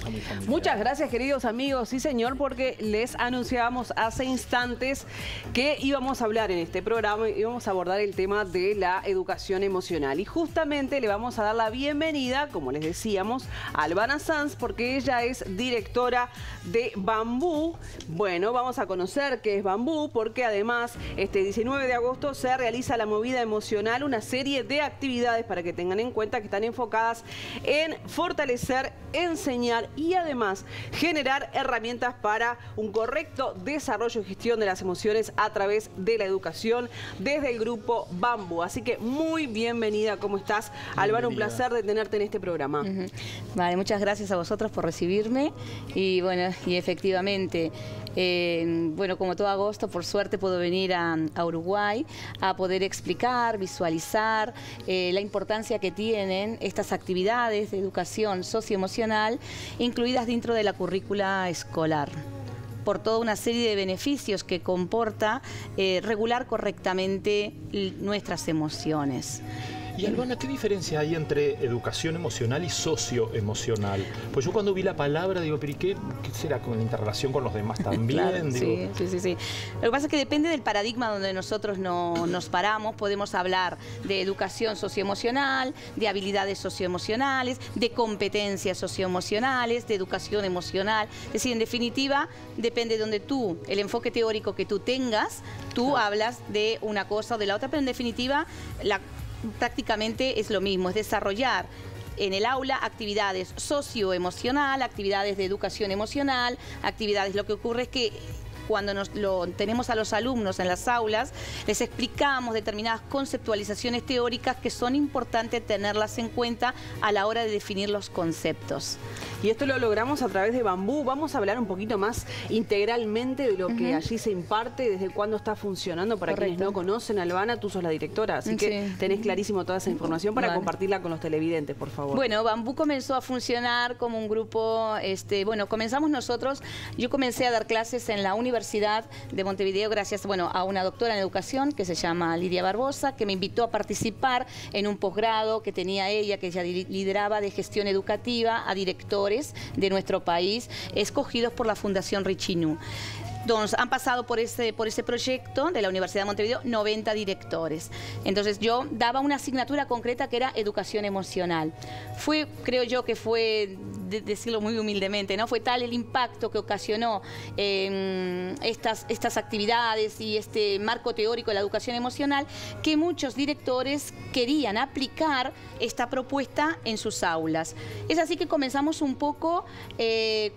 cosa muy familiar. Muchas gracias, queridos amigos. Sí, señor, porque les anunciábamos hace instantes que íbamos a hablar en este programa, íbamos a abordar el tema de la educación emocional. Y justamente le vamos a dar la bienvenida, como les decíamos, a Albana Sanz, porque ella es directora de Bambú. Bueno, vamos a conocer qué es Bambú, porque además este 19 de agosto se realiza la movida emocional, una serie de actividades para que tengan en cuenta que están enfocadas en fortalecer, enseñar y además generar herramientas para un correcto desarrollo y gestión de las emociones a través de la educación desde el grupo Bambú. Así que muy bienvenida, ¿cómo estás? Albana, un placer de tenerte en este programa. Vale, muchas gracias a vosotros por recibirme y bueno, y efectivamente, bueno, como todo agosto, por suerte puedo venir a Uruguay a poder explicar, visualizar la importancia que tienen estas actividades de educación socioemocional incluidas dentro de la currícula escolar, por toda una serie de beneficios que comporta regular correctamente nuestras emociones. Y Albana, ¿qué diferencia hay entre educación emocional y socioemocional? Pues yo cuando vi la palabra digo, pero ¿y qué será con la interrelación con los demás también? Claro, digo, sí. Lo que pasa es que depende del paradigma donde nosotros nos paramos. Podemos hablar de educación socioemocional, de habilidades socioemocionales, de competencias socioemocionales, de educación emocional. Es decir, en definitiva, depende de donde tú, el enfoque teórico que tú tengas, tú hablas de una cosa o de la otra, pero en definitiva, prácticamente es lo mismo, es desarrollar en el aula actividades socioemocional, actividades de educación emocional, actividades. Lo que ocurre es que cuando tenemos a los alumnos en las aulas, les explicamos determinadas conceptualizaciones teóricas que son importantes tenerlas en cuenta a la hora de definir los conceptos. Y esto lo logramos a través de Bambú. Vamos a hablar un poquito más integralmente de lo que allí se imparte, desde cuándo está funcionando. Para quienes no conocen, Albana, tú sos la directora, así que tenés clarísimo toda esa información para compartirla con los televidentes, por favor. Bueno, Bambú comenzó a funcionar como un grupo, bueno, comenzamos nosotros, yo comencé a dar clases en la Universidad de Montevideo gracias, bueno, a una doctora en educación que se llama Lidia Barbosa, que me invitó a participar en un posgrado que tenía ella, que ella lideraba, de gestión educativa a directores de nuestro país, escogidos por la Fundación Richinú. Entonces, han pasado por ese proyecto de la Universidad de Montevideo 90 directores. Entonces yo daba una asignatura concreta que era educación emocional. Creo yo que fue, decirlo muy humildemente, ¿no? Fue tal el impacto que ocasionó estas actividades y este marco teórico de la educación emocional, que muchos directores querían aplicar esta propuesta en sus aulas. Es así que comenzamos un poco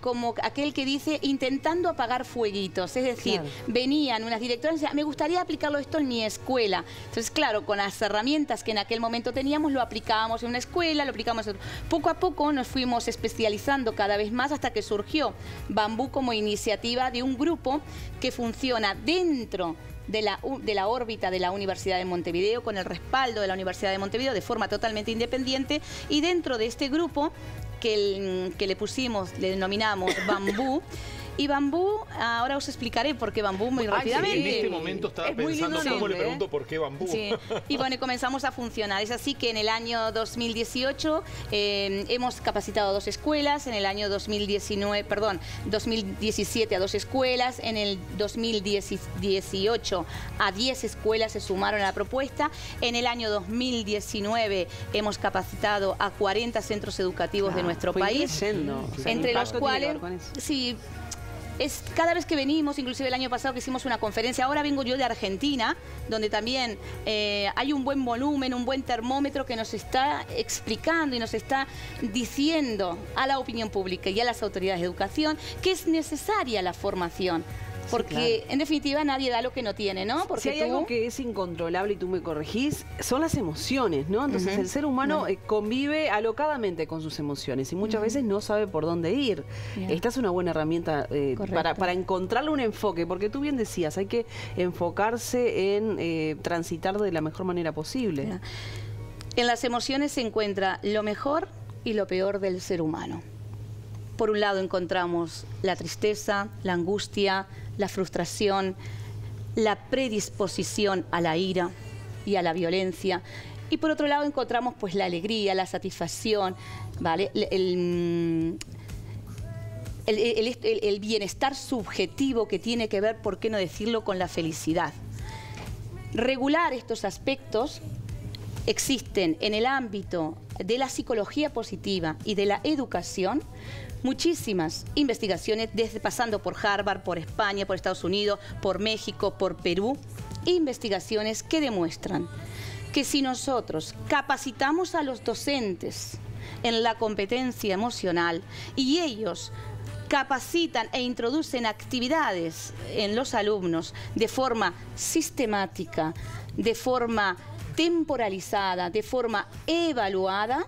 como aquel que dice, intentando apagar fueguitos. Es decir, venían unas directoras y decían, me gustaría aplicarlo esto en mi escuela. Entonces, claro, con las herramientas que en aquel momento teníamos, lo aplicábamos en una escuela, lo aplicábamos en... Poco a poco nos fuimos especializando cada vez más hasta que surgió Bambú como iniciativa de un grupo que funciona dentro de la órbita de la Universidad de Montevideo, con el respaldo de la Universidad de Montevideo de forma totalmente independiente, y dentro de este grupo que le denominamos Bambú. Y Bambú, ahora os explicaré por qué Bambú muy rápidamente. En este momento estaba pensando cómo le pregunto por qué Bambú. Sí. Y bueno, comenzamos a funcionar. Es así que en el año 2018 hemos capacitado a 2 escuelas, en el año 2017 a 2 escuelas, en el 2018 a 10 escuelas se sumaron a la propuesta, en el año 2019 hemos capacitado a 40 centros educativos de nuestro país, entre los cuales, cada vez que venimos, inclusive el año pasado que hicimos una conferencia, ahora vengo yo de Argentina, donde también hay un buen volumen, un buen termómetro que nos está explicando y nos está diciendo a la opinión pública y a las autoridades de educación que es necesaria la formación. Porque, en definitiva, nadie da lo que no tiene, ¿no? Porque si hay algo que es incontrolable, y tú me corregís, son las emociones, ¿no? Entonces, el ser humano convive alocadamente con sus emociones y muchas veces no sabe por dónde ir. Esta es una buena herramienta para encontrarle un enfoque, porque tú bien decías, hay que enfocarse en transitar de la mejor manera posible. En las emociones se encuentra lo mejor y lo peor del ser humano. Por un lado encontramos la tristeza, la angustia, la frustración, la predisposición a la ira y a la violencia. Y por otro lado encontramos pues la alegría, la satisfacción, ¿vale? el bienestar subjetivo que tiene que ver, por qué no decirlo, con la felicidad. Regular estos aspectos existen en el ámbito de la psicología positiva y de la educación muchísimas investigaciones, pasando por Harvard, por España, por Estados Unidos, por México, por Perú, investigaciones que demuestran que si nosotros capacitamos a los docentes en la competencia emocional y ellos capacitan e introducen actividades en los alumnos de forma sistemática, de forma temporalizada, de forma evaluada,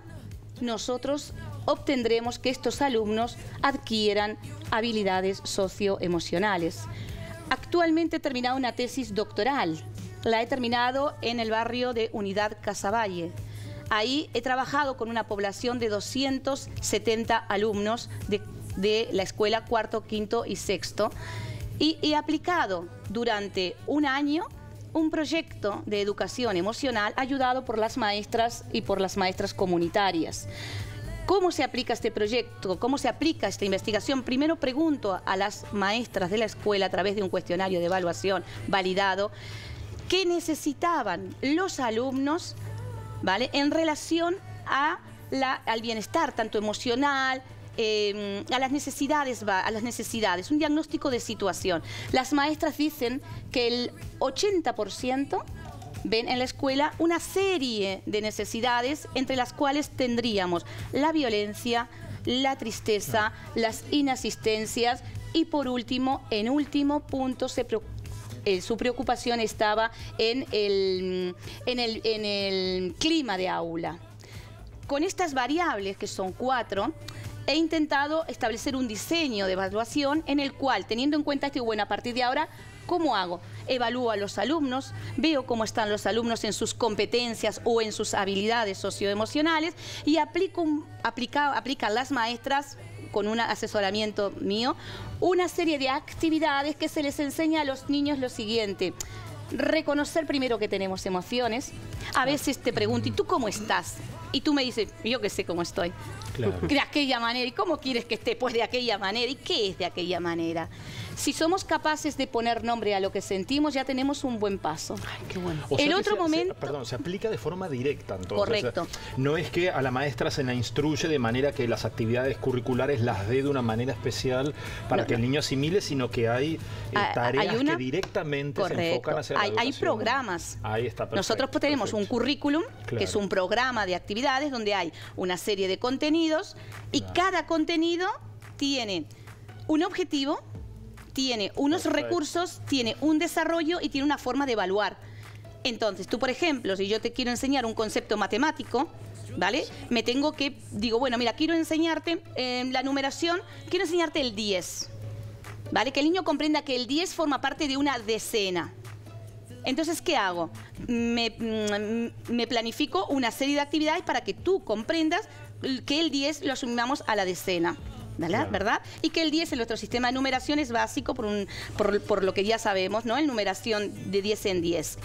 nosotros obtendremos que estos alumnos adquieran habilidades socioemocionales. Actualmente he terminado una tesis doctoral. La he terminado en el barrio de Unidad Casaballe. Ahí he trabajado con una población de 270 alumnos de la escuela cuarto, quinto y sexto. Y he aplicado durante un año un proyecto de educación emocional ayudado por las maestras y por las maestras comunitarias. ¿Cómo se aplica este proyecto? ¿Cómo se aplica esta investigación? Primero pregunto a las maestras de la escuela a través de un cuestionario de evaluación validado qué necesitaban los alumnos, ¿vale?, en relación al bienestar tanto emocional, a las necesidades, un diagnóstico de situación. Las maestras dicen que el 80% ven en la escuela una serie de necesidades entre las cuales tendríamos la violencia, la tristeza, las inasistencias y por último, en último punto, su preocupación estaba en el clima de aula. Con estas variables, que son 4, he intentado establecer un diseño de evaluación en el cual, teniendo en cuenta esto, bueno, a partir de ahora, ¿cómo hago? Evalúo a los alumnos, veo cómo están los alumnos en sus competencias o en sus habilidades socioemocionales y aplican las maestras, con un asesoramiento mío, una serie de actividades que se les enseña a los niños lo siguiente. Reconocer primero que tenemos emociones. A veces te pregunto, ¿y tú cómo estás? Y tú me dices, yo que sé cómo estoy. Claro. De aquella manera. ¿Y cómo quieres que esté? Pues de aquella manera. ¿Y qué es de aquella manera? Si somos capaces de poner nombre a lo que sentimos, ya tenemos un buen paso. Ay, qué bueno. O sea el otro momento... Perdón, se aplica de forma directa, entonces. Correcto. O sea, no es que a la maestra se la instruye de manera que las actividades curriculares las dé de una manera especial para que el niño asimile, sino que hay tareas que directamente se enfocan hacia la educación. Hay programas. Ahí está, perfecto. Nosotros tenemos un currículum, que es un programa de actividades donde hay una serie de contenidos y cada contenido tiene un objetivo, tiene unos recursos, tiene un desarrollo y tiene una forma de evaluar. Entonces, tú, por ejemplo, si yo te quiero enseñar un concepto matemático, ¿vale? Me tengo que, digo, bueno, mira, quiero enseñarte la numeración, quiero enseñarte el 10, ¿vale? Que el niño comprenda que el 10 forma parte de una decena. Entonces, ¿qué hago? Me planifico una serie de actividades para que tú comprendas que el 10 lo asumamos a la decena. Claro. ¿Verdad? Y que el 10 en nuestro sistema de numeración es básico por lo que ya sabemos, ¿no? En numeración de 10 en 10.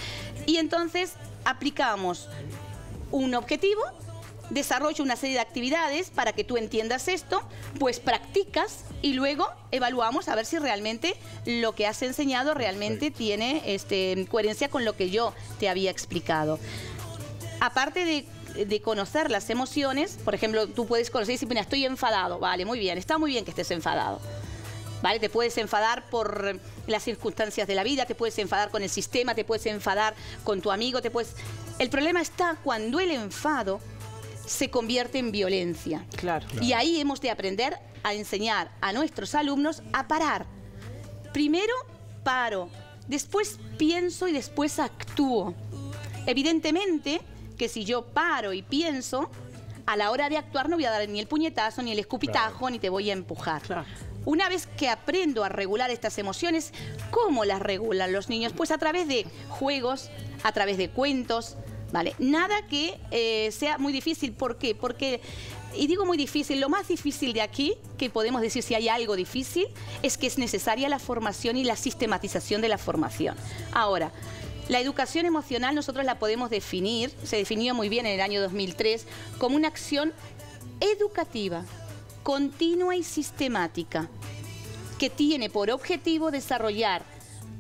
Y entonces aplicamos un objetivo, desarrollo una serie de actividades para que tú entiendas esto, pues practicas y luego evaluamos a ver si realmente lo que has enseñado realmente tiene coherencia con lo que yo te había explicado. Aparte de conocer las emociones, por ejemplo, tú puedes conocer y decir, mira, estoy enfadado, vale, muy bien, está muy bien que estés enfadado, ¿vale? Te puedes enfadar por las circunstancias de la vida, te puedes enfadar con el sistema, te puedes enfadar con tu amigo, El problema está cuando el enfado se convierte en violencia. Claro. Y ahí hemos de aprender a enseñar a nuestros alumnos a parar. Primero paro, después pienso y después actúo. Evidentemente que si yo paro y pienso, a la hora de actuar no voy a dar ni el puñetazo, ni el escupitajo, ni te voy a empujar. Claro. Una vez que aprendo a regular estas emociones, ¿cómo las regulan los niños? Pues a través de juegos, a través de cuentos, ¿vale? Nada que sea muy difícil. ¿Por qué? Porque, y digo muy difícil, lo más difícil de aquí, que podemos decir si hay algo difícil, es que es necesaria la formación y la sistematización de la formación. Ahora, la educación emocional nosotros la podemos definir, se definió muy bien en el año 2003, como una acción educativa, continua y sistemática, que tiene por objetivo desarrollar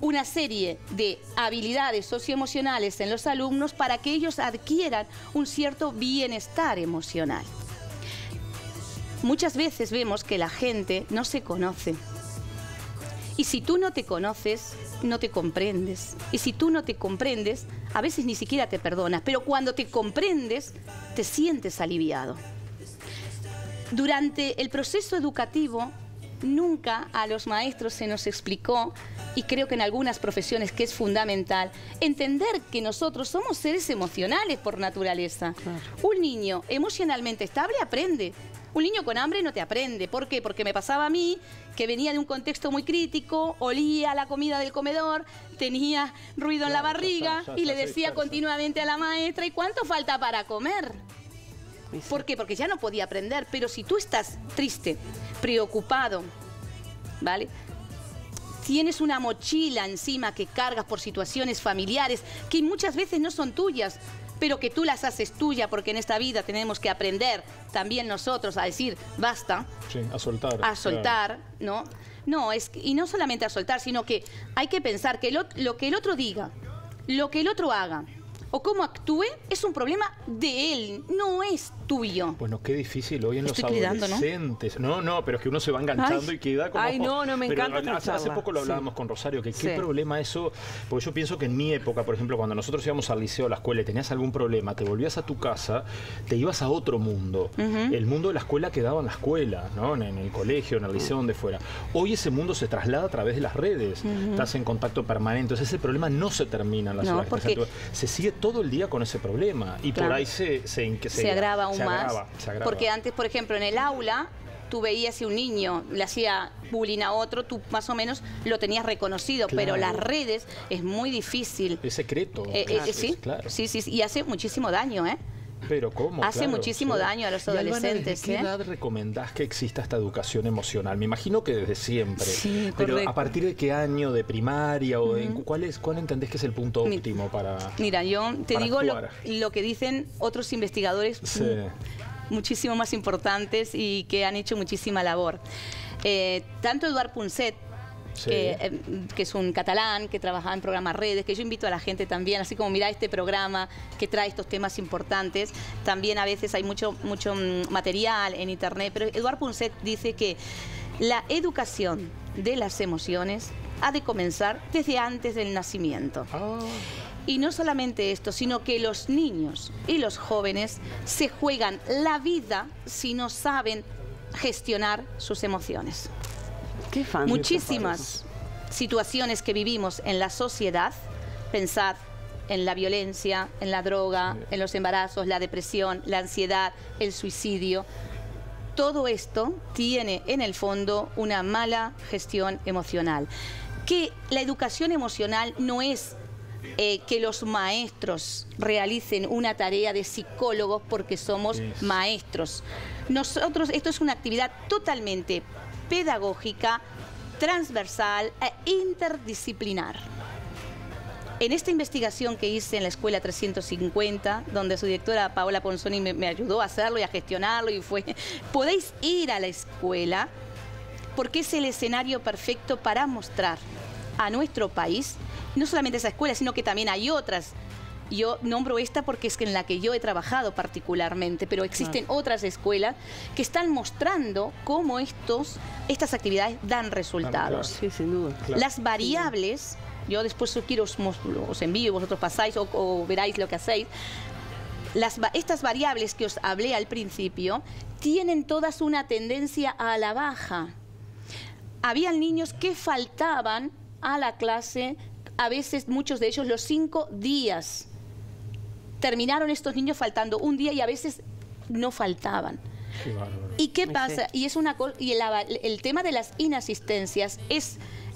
una serie de habilidades socioemocionales en los alumnos para que ellos adquieran un cierto bienestar emocional. Muchas veces vemos que la gente no se conoce. Y si tú no te conoces, no te comprendes. Y si tú no te comprendes, a veces ni siquiera te perdonas. Pero cuando te comprendes, te sientes aliviado. Durante el proceso educativo, nunca a los maestros se nos explicó, y creo que en algunas profesiones que es fundamental, entender que nosotros somos seres emocionales por naturaleza. Claro. Un niño emocionalmente estable aprende. Un niño con hambre no te aprende. ¿Por qué? Porque me pasaba a mí, que venía de un contexto muy crítico, olía la comida del comedor, tenía ruido en la barriga y le decía continuamente a la maestra, ¿y cuánto falta para comer? ¿Por qué? Porque ya no podía aprender. Pero si tú estás triste, preocupado, ¿vale? Tienes una mochila encima que cargas por situaciones familiares que muchas veces no son tuyas, pero que tú las haces tuya, porque en esta vida tenemos que aprender también nosotros a decir basta. Sí, a soltar. A soltar, ¿no? No, y no solamente a soltar, sino que hay que pensar que lo que el otro diga, lo que el otro haga o cómo actúe es un problema de él, no es tuyo. Bueno, qué difícil hoy en los adolescentes. ¿no? Pero es que uno se va enganchando y queda como... no, me encanta. Hace poco lo hablábamos con Rosario, que qué problema eso, porque yo pienso que en mi época, por ejemplo, cuando nosotros íbamos al liceo, a la escuela y tenías algún problema, te volvías a tu casa, te ibas a otro mundo. El mundo de la escuela quedaba en la escuela, ¿no? En el colegio, en el liceo, donde fuera. Hoy ese mundo se traslada a través de las redes. Estás en contacto permanente. Entonces ese problema no se termina en las horas. Porque se sigue todo el día con ese problema. Y por ahí se agrava aún más. Porque antes, por ejemplo, en el aula, tú veías si un niño le hacía bullying a otro, tú más o menos lo tenías reconocido, pero las redes es muy difícil. Es secreto. Sí, y hace muchísimo daño, ¿eh? Pero ¿cómo? Hace muchísimo daño a los adolescentes. ¿Desde qué edad recomendás que exista esta educación emocional? Me imagino que desde siempre. Sí, pero correcto. ¿A partir de qué año? ¿De primaria? O ¿cuál entendés que es el punto óptimo para Mira, yo te digo lo que dicen otros investigadores muchísimo más importantes y que han hecho muchísima labor. Tanto Eduard Punset, que es un catalán que trabajaba en programas redes, que yo invito a la gente también, así como mira este programa que trae estos temas importantes. También a veces hay mucho material en internet, pero Eduard Punset dice que la educación de las emociones ha de comenzar desde antes del nacimiento. Y no solamente esto, sino que los niños y los jóvenes se juegan la vida si no saben gestionar sus emociones. Muchísimas situaciones que vivimos en la sociedad, pensad en la violencia, en la droga, en los embarazos, la depresión, la ansiedad, el suicidio. Todo esto tiene en el fondo una mala gestión emocional. Que la educación emocional no es que los maestros realicen una tarea de psicólogos porque somos maestros. Nosotros, esto es una actividad totalmente pedagógica, transversal e interdisciplinar. En esta investigación que hice en la Escuela 350, donde su directora Paola Ponzoni me ayudó a hacerlo y a gestionarlo, podéis ir a la escuela porque es el escenario perfecto para mostrar a nuestro país, no solamente esa escuela, sino que también hay otras. Yo nombro esta porque es en la que yo he trabajado particularmente, pero existen otras escuelas que están mostrando cómo estas actividades dan resultados. Sí, sin duda. Las variables, yo después os envío, vosotros pasáis o veráis lo que hacéis. Estas variables que os hablé al principio tienen todas una tendencia a la baja. Habían niños que faltaban a la clase, a veces muchos de ellos los 5 días. Terminaron estos niños faltando un día y a veces no faltaban. Qué bárbaro. ¿Y qué pasa? Y el tema de las inasistencias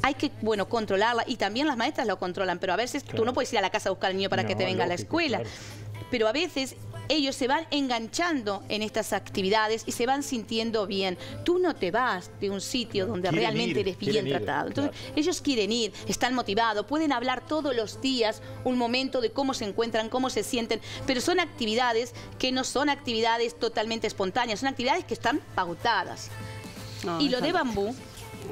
hay que controlarla, y también las maestras lo controlan, pero a veces tú no puedes ir a la casa a buscar al niño para que te venga a la escuela. Pero a veces ellos se van enganchando en estas actividades y se van sintiendo bien. Tú no te vas de un sitio donde realmente eres bien tratado. Entonces, ellos quieren ir, están motivados, pueden hablar todos los días un momento de cómo se encuentran, cómo se sienten, pero son actividades que no son actividades totalmente espontáneas, son actividades que están pautadas. Y lo de Bambú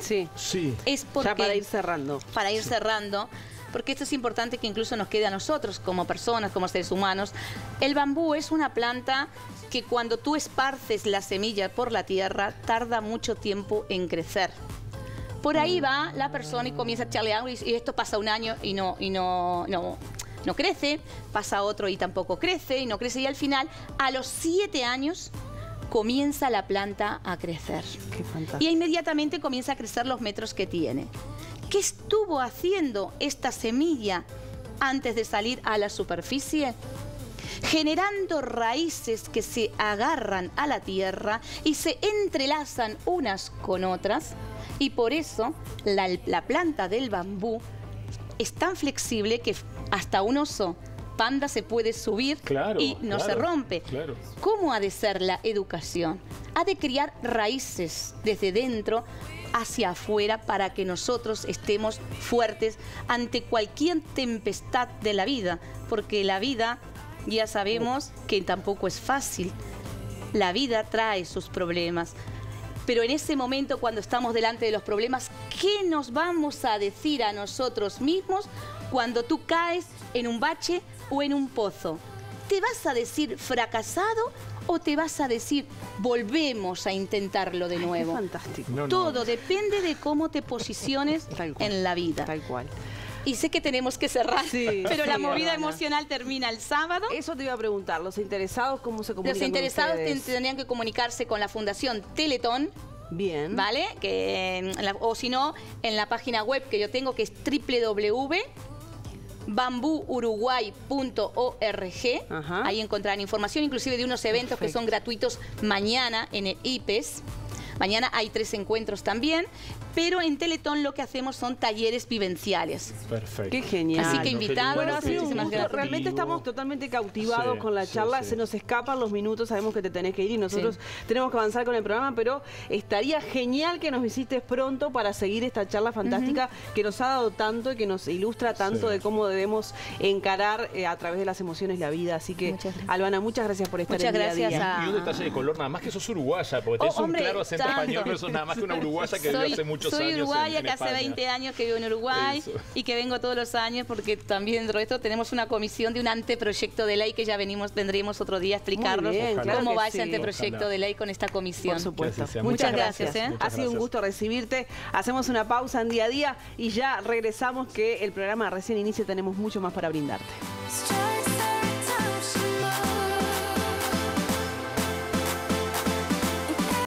Sí. Sí. Es porque, ya para ir cerrando. Para ir cerrando, porque esto es importante que incluso nos quede a nosotros como personas, como seres humanos. El bambú es una planta que cuando tú esparces la semilla por la tierra, tarda mucho tiempo en crecer. Por ahí va la persona y comienza a echarle agua y esto pasa un año y no crece, pasa otro y tampoco crece y no crece, y al final, a los 7 años, comienza la planta a crecer. Qué fantástico. Y inmediatamente comienza a crecer los metros que tiene. ¿Qué estuvo haciendo esta semilla antes de salir a la superficie? Generando raíces que se agarran a la tierra y se entrelazan unas con otras, y por eso la planta del bambú es tan flexible que hasta un oso panda se puede subir y no se rompe. Claro. ¿Cómo ha de ser la educación? Ha de criar raíces desde dentro hacia afuera para que nosotros estemos fuertes ante cualquier tempestad de la vida, porque la vida ya sabemos que tampoco es fácil. La vida trae sus problemas. Pero en ese momento, cuando estamos delante de los problemas, ¿qué nos vamos a decir a nosotros mismos cuando tú caes en un bache o en un pozo? ¿Te vas a decir fracasado o te vas a decir volvemos a intentarlo de nuevo? Qué fantástico. Todo depende de cómo te posiciones en la vida. Tal cual. Y sé que tenemos que cerrar, pero la movida emocional termina el sábado. Eso te iba a preguntar, los interesados, ¿cómo se comunican? Los interesados con ustedes? tendrían que comunicarse con la Fundación Teletón. Bien. ¿Vale? O si no, en la página web que yo tengo, que es www.bambuuruguay.org. Ahí encontrarán información, inclusive de unos eventos que son gratuitos mañana en el IPES. Mañana hay 3 encuentros también, pero en Teletón lo que hacemos son talleres vivenciales. Perfecto. Qué genial. Así que invitados, bueno, ha sido un muchísimas gusto. gracias. Realmente estamos totalmente cautivados con la charla. Se nos escapan los minutos, sabemos que te tenés que ir y nosotros tenemos que avanzar con el programa, pero estaría genial que nos visites pronto para seguir esta charla fantástica que nos ha dado tanto y que nos ilustra tanto de cómo debemos encarar a través de las emociones la vida. Así que, Albana, muchas gracias por estar en el día a día. Y un detalle de color, nada más que sos uruguaya, porque tenés un claro acento español, pero sos nada más que una uruguaya que vive hace muchos años. Soy uruguaya, en que hace España. 20 años que vivo en Uruguay y que vengo todos los años porque también dentro de esto tenemos una comisión de un anteproyecto de ley que ya vendremos otro día a explicarnos cómo va ese anteproyecto de ley con esta comisión. Por supuesto. Muchas gracias. Ha sido un gusto recibirte. Hacemos una pausa en Día a Día y ya regresamos, que el programa recién inicia, tenemos mucho más para brindarte.